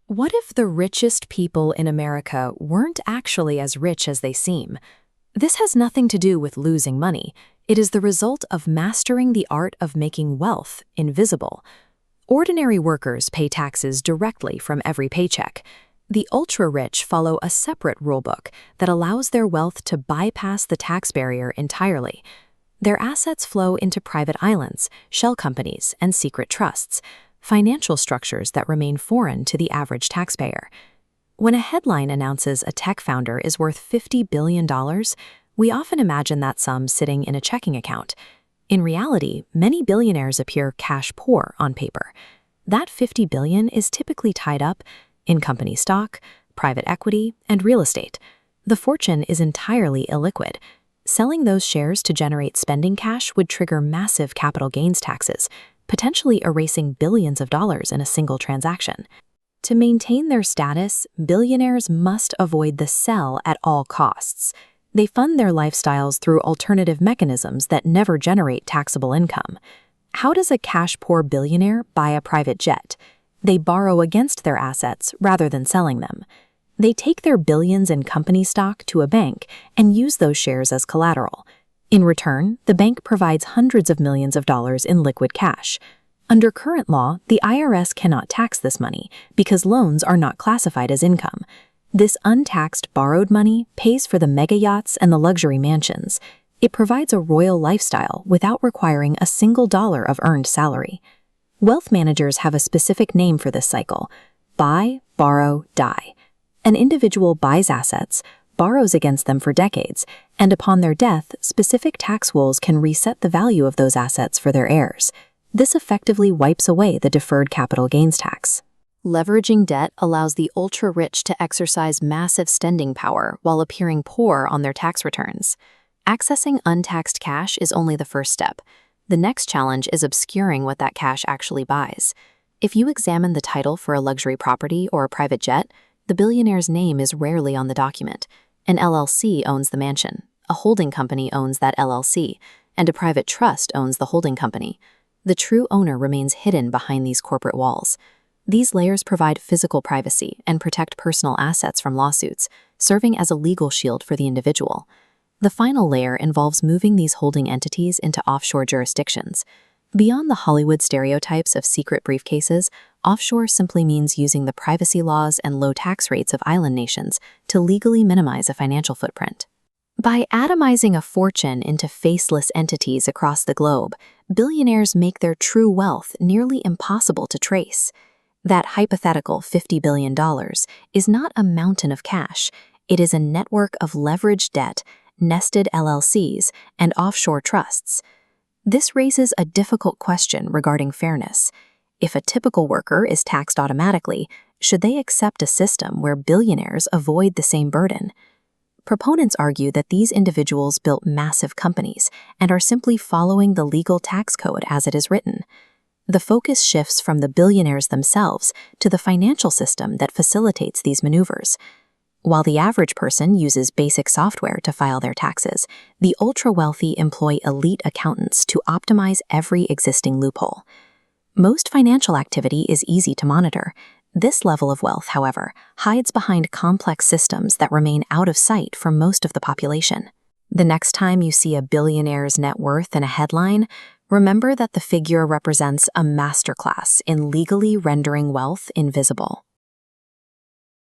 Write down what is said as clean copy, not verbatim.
What if the richest people in America weren't actually as rich as they seem? This has nothing to do with losing money. It is the result of mastering the art of making wealth invisible. Ordinary workers pay taxes directly from every paycheck. The ultra-rich follow a separate rulebook that allows their wealth to bypass the tax barrier entirely. Their assets flow into private islands, shell companies, and secret trusts, financial structures that remain foreign to the average taxpayer. When a headline announces a tech founder is worth $50 billion, we often imagine that sum sitting in a checking account. In reality, many billionaires appear cash poor on paper. That $50 billion is typically tied up in company stock, private equity, and real estate. The fortune is entirely illiquid. Selling those shares to generate spending cash would trigger massive capital gains taxes, potentially erasing billions of dollars in a single transaction. To maintain their status, billionaires must avoid the sell at all costs. They fund their lifestyles through alternative mechanisms that never generate taxable income. How does a cash-poor billionaire buy a private jet? They borrow against their assets rather than selling them. They take their billions in company stock to a bank and use those shares as collateral. In return, the bank provides hundreds of millions of dollars in liquid cash. Under current law, the IRS cannot tax this money because loans are not classified as income. This untaxed borrowed money pays for the mega yachts and the luxury mansions. It provides a royal lifestyle without requiring a single dollar of earned salary. Wealth managers have a specific name for this cycle: buy, borrow, die. An individual buys assets, borrows against them for decades, and upon their death, specific tax rules can reset the value of those assets for their heirs. This effectively wipes away the deferred capital gains tax. Leveraging debt allows the ultra-rich to exercise massive spending power while appearing poor on their tax returns. Accessing untaxed cash is only the first step. The next challenge is obscuring what that cash actually buys. If you examine the title for a luxury property or a private jet, the billionaire's name is rarely on the document. An LLC owns the mansion, a holding company owns that LLC, and a private trust owns the holding company. The true owner remains hidden behind these corporate walls. These layers provide physical privacy and protect personal assets from lawsuits, serving as a legal shield for the individual. The final layer involves moving these holding entities into offshore jurisdictions. Beyond the Hollywood stereotypes of secret briefcases, offshore simply means using the privacy laws and low tax rates of island nations to legally minimize a financial footprint. By atomizing a fortune into faceless entities across the globe, billionaires make their true wealth nearly impossible to trace. That hypothetical $50 billion is not a mountain of cash. It is a network of leveraged debt, nested LLCs, and offshore trusts. This raises a difficult question regarding fairness. If a typical worker is taxed automatically, should they accept a system where billionaires avoid the same burden? Proponents argue that these individuals built massive companies and are simply following the legal tax code as it is written. The focus shifts from the billionaires themselves to the financial system that facilitates these maneuvers. While the average person uses basic software to file their taxes, the ultra-wealthy employ elite accountants to optimize every existing loophole. Most financial activity is easy to monitor. This level of wealth, however, hides behind complex systems that remain out of sight for most of the population. The next time you see a billionaire's net worth in a headline, remember that the figure represents a masterclass in legally rendering wealth invisible.